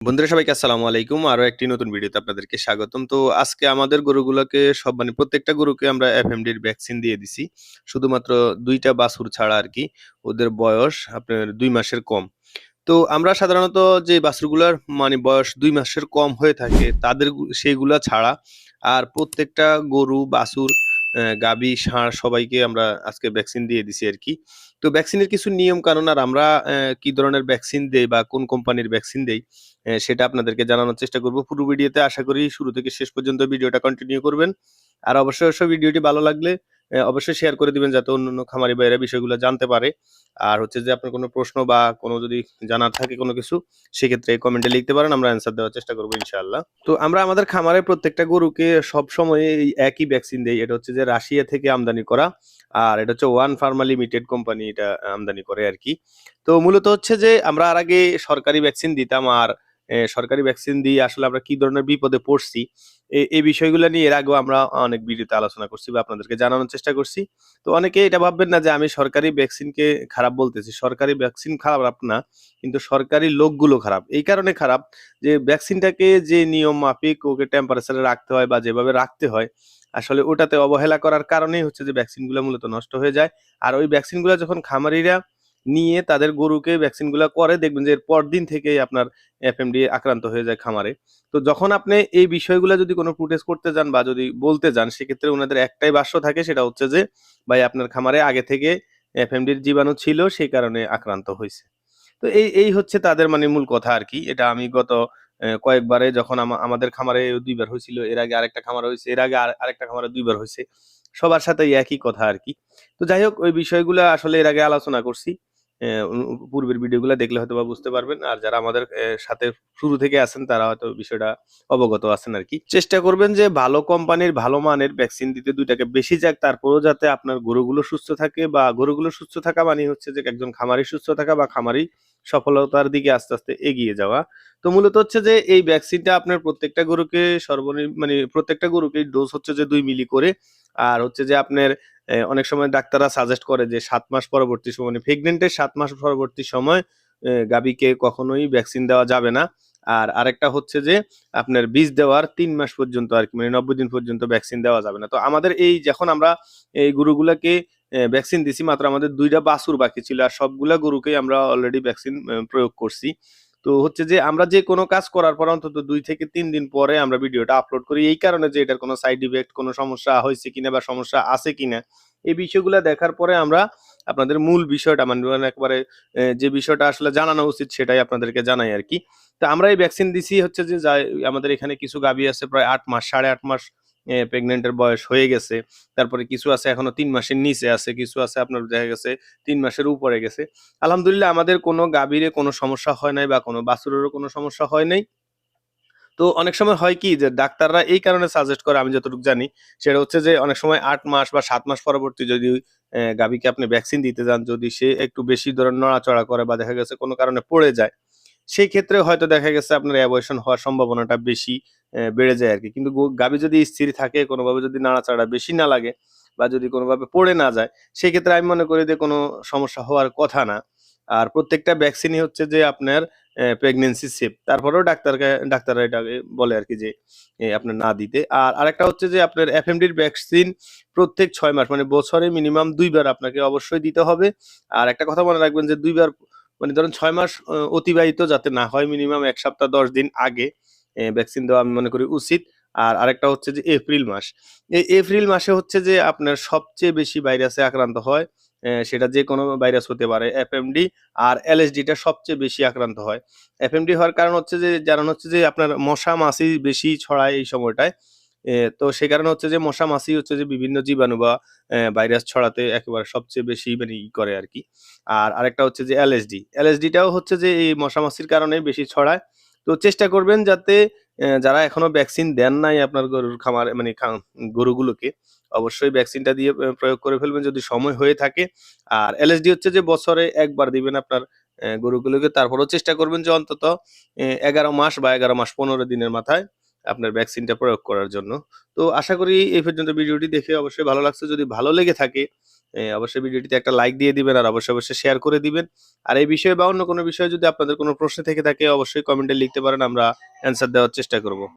বন্ধুরা সবাইকে আসসালামু আলাইকুম। আরো একটি নতুন ভিডিওতে আপনাদেরকে স্বাগতম। তো আজকে আমাদের গরুগুলোকে প্রত্যেকটা গরুকে আমরা এফএমডির ভ্যাকসিন দিয়ে দিছি। শুধুমাত্র ২ টা বাছুর ছাড়া আরকি। ওদের বয়স আপনার ২ মাসের কম। তো আমরা সাধারণত যে বাছুরগুলার বয়স ২ মাসের কম হয়ে থাকে তাদের সেইগুলা ছাড়া আর প্রত্যেকটা গরু, বাছুর, গাভী, ষাঁড় সবাইকে আমরা আজকে ভ্যাকসিন দিয়ে দিছি আরকি। তো ভ্যাকসিনের কিছু নিয়ম কানুন আর আমরা কি ধরনের ভ্যাকসিন দেই বা কোন কোম্পানির ভ্যাকসিন দেই সেটা আপনাদেরকে জানানোর চেষ্টা করব। পুরো ভিডিওতে আশা করি শুরু থেকে শেষ পর্যন্ত ভিডিওটা কন্টিনিউ করবেন। আর অবশ্যই ভিডিওটি ভালো লাগলে অবশ্যই শেয়ার করে দিবেন যাতে অন্যান্য খামারি ভাইয়েরা বিষয়গুলো জানতে পারে। আর হচ্ছে যে আপনার কোনো প্রশ্ন বা কোনো যদি জানার থাকে কোনো কিছু সেক্ষেত্রে কমেন্টে লিখতে পারেন। আমরা অ্যান্সার দেওয়ার চেষ্টা করব ইনশাআল্লাহ। তো আমরা আমাদের খামারের প্রত্যেকটা গরুকে সবসময় এই একই ভ্যাকসিন দেই। এটা হচ্ছে যে রাশিয়া থেকে আমদানি করা। আর এটা হচ্ছে ওয়ান ফার্মা লিমিটেড কোম্পানি এটা আমদানি করে আরকি। তো মূলত হচ্ছে যে আমরা আর আগে সরকারি ভ্যাকসিন দিতাম আর সরকারি ভ্যাকসিন দিয়ে আসলে আমরা কি ধরনের বিপদে পড়ছি এই বিষয়গুলো নিয়ে এর আগেও আমরা অনেক ভিডিওতে আলোচনা করছি বা আপনাদেরকে জানানোর চেষ্টা করছি। তো অনেকে এটা ভাববেন না যে আমি সরকারি ভ্যাকসিনকে খারাপ বলতেছি। সরকারি ভ্যাকসিন খারাপ না, কিন্তু সরকারি লোকগুলো খারাপ। এই কারণে খারাপ যে ভ্যাকসিনটাকে যে নিয়ম মাফিক ওকে টেম্পারেচারে রাখতে হয় বা যেভাবে রাখতে হয়, আসলে ওটাতে অবহেলা করার কারণেই হচ্ছে যে ভ্যাকসিনগুলো মূলত নষ্ট হয়ে যায়। আর ওই ভ্যাকসিনগুলো যখন খামারিরা নিয়ে তাদের গরুকে ভ্যাকসিনগুলা করে দেখবেন যে এর পরদিন থেকেই আপনার এফএমডি আক্রান্ত হয়ে যায় খামারে। তো যখন আপনি এই বিষয়গুলা যদি কোনো ফুটেজ করতে যান বা যদি বলতে যান সেক্ষেত্রে উনাদের একটাই ভাষ্য থাকে সেটা হচ্ছে যে, "ভাই আপনার খামারে আগে থেকে এফএমডির জীবাণু ছিল সেই কারণে আক্রান্ত হইছে।" তো এই হচ্ছে তাদের মূল কথা আরকি। এটা আমি গত কয়েকবারে যখন আমাদের খামারে ২ বার হইছিল। এর আগে আরেকটা খামারে হইছে। এর আগে আরেকটা খামারে ২ বার হইছে। সবার সাথেই একই কথা আরকি। তো যাই হোক ওই বিষয়গুলা আসলে এর আগে আলোচনা করছি। পূর্বের ভিডিওগুলা দেখলে হয়তোবা বুঝতে পারবেন। আর যারা আমাদের সাথে শুরু থেকে আছেন তারা হয়তো বিষয়টা অবগত আছেন আরকি। চেষ্টা করবেন যে ভালো কোম্পানির ভালো মানের ভ্যাকসিন দিতে ২ টাকা বেশি যাক তারপরেও যাতে আপনার গরুগুলো সুস্থ থাকে বা গরুগুলো সুস্থ থাকা হচ্ছে যে একজন খামারি সুস্থ থাকা বা খামারি সফলতার দিকে আস্তে, আস্তে এগিয়ে যাওয়া। তো মূলত হচ্ছে যে এই ভ্যাকসিনটা আপনার প্রত্যেকটা গরুকে প্রত্যেকটা গরুকেই ডোজ হচ্ছে যে ২ মিলি করে। আর হচ্ছে যে আপনার অনেক সময় ডাক্তাররা সাজেস্ট করে যে ৭ মাস পরবর্তী সময় প্রেগন্যান্টের ৭ মাস পরবর্তী সময় গাভীকে কখনোই ভ্যাকসিন দেওয়া যাবে না। আর আরেকটা হচ্ছে যে আপনার বীজ দেওয়ার ৩ মাস পর্যন্ত আরকি ৯০ দিন পর্যন্ত ভ্যাকসিন দেওয়া যাবে না। তো আমাদের এই যখন আমরা এই গরুগুলাকে ভ্যাকসিন দিছি মাত্র আমাদের ২ টা বাছুর বাকি ছিল। আর সবগুলা গরুকেই আমরা অলরেডি ভ্যাকসিন প্রয়োগ করছি। তো হচ্ছে যে আমরা যেকোনো কাজ করার পর অন্তত ২ থেকে ৩ দিন পরে আমরা ভিডিওটা আপলোড করি। এই কারণে যে এটার কোনো সাইড ইফেক্ট কোনো সমস্যা হইছে কিনা বা সমস্যা আছে কিনা এই বিষয়গুলা দেখার পরে আমরা আপনাদের মূল বিষয়টা একেবারে যে বিষয়টা আসলে জানানো উচিত সেটাই আপনাদেরকে জানাই আরকি। তো আমরা এই ভ্যাকসিন দিছি হচ্ছে যে আমাদের এখানে কিছু গাভী আছে প্রায় ৮ মাস, ৮.৫ মাস প্রেগন্যান্ট এর বয়স হয়ে গেছে। তারপরে কিছু আছে এখনো ৩ মাসের নিচে আছে, কিছু আছে আপনার দেখা গেছে ৩ মাসের উপরে গেছে। আলহামদুলিল্লাহ আমাদের কোনো গাভীরে কোনো সমস্যা হয় নাই বা কোনো বাছুরেরও কোনো সমস্যা হয় নাই। তো অনেক সময় হয় কি যে ডাক্তাররা এই কারণে সাজেস্ট করে আমি যতটুকু জানি সেটা হচ্ছে যে অনেক সময় ৮ মাস বা ৭ মাস পরবর্তী যদি গাভীকে আপনি ভ্যাকসিন দিতে যান, যদি সে একটু বেশি ধরেন নড়াচড়া করে বা দেখা গেছে কোনো কারণে পড়ে যায়, সেই ক্ষেত্রে হয়তো দেখা গেছে আপনার অ্যাবর্শন হওয়ার সম্ভাবনাটা বেশি বেড়ে যায় আরকি। কিন্তু গাভী যদি স্থির থাকে, কোনোভাবে যদি নাড়াচাড়া বেশি না লাগে বা যদি কোনোভাবে পড়ে না যায়, সেক্ষেত্রে আমি মনে করি যে কোনো সমস্যা হওয়ার কথা না। আর প্রত্যেকটা ভ্যাকসিনই হচ্ছে যে আপনার প্রেগন্যান্সি সেফ। তারপরেও ডাক্তাররা এটাকে বলে আরকি যে আপনার না দিতে। আর আরেকটা হচ্ছে যে আপনার এফএমডির ভ্যাকসিন প্রত্যেক ৬ মাস বছরে মিনিমাম ২ বার আপনাকে অবশ্যই দিতে হবে। আর একটা কথা মনে রাখবেন যে ২ বার ধরুন ৬ মাস অতিবাহিত যাতে না হয় মিনিমাম ১ সপ্তাহ ১০ দিন আগে ভ্যাকসিন দেওয়া আমি মনে করি উচিত। আর আরেকটা হচ্ছে যে এপ্রিল মাস। এই এপ্রিল মাসে হচ্ছে যে আপনার সবচেয়ে বেশি ভাইরাসে আক্রান্ত হয়। সেটা যেকোনো ভাইরাস হতে পারে। এফএমডি আর এলএসডি টা সবচেয়ে বেশি আক্রান্ত হয়। এফএমডি হওয়ার কারণ হচ্ছে যে আপনার মশা-মাছি বেশি ছড়ায় এই সময়টায়। তো সে কারণে হচ্ছে যে মশা-মাছি হচ্ছে যে বিভিন্ন জীবাণু বা ভাইরাস ছড়াতে একেবারে সবচেয়ে বেশি করে আরকি। আর আরেকটা হচ্ছে যে এলএসডি। এলএসডি টাও হচ্ছে যে এই মশা-মাছির কারণে বেশি ছড়ায়। তো চেষ্টা করবেন যাতে যারা এখনো ভ্যাকসিন দেন নাই আপনার গরুর খামারে গরুগুলোকে অবশ্যই ভ্যাকসিনটা দিয়ে প্রয়োগ করে ফেলবেন যদি সময় হয়ে থাকে। আর এলএসডি হচ্ছে যে বছরে ১ বার দিবেন আপনার গরুগুলোকে। তারপরেও চেষ্টা করবেন যে অন্তত ১১ মাস বা ১১ মাস ১৫ দিনের মাথায় আপনার ভ্যাকসিনটা প্রয়োগ করার জন্য। তো আশা করি এই পর্যন্ত ভিডিওটি দেখে অবশ্যই ভালো লাগছে। যদি ভালো লেগে থাকে অবশ্যই ভিডিওটিতে একটা লাইক দিয়ে দিবেন আর অবশ্যই শেয়ার করে দিবেন। আর এই বিষয়ে বা অন্য কোনো বিষয়ে যদি আপনাদের কোনো প্রশ্ন থেকে থাকে অবশ্যই কমেন্টে লিখতে পারেন। আমরা অ্যান্সার দেওয়ার চেষ্টা করব।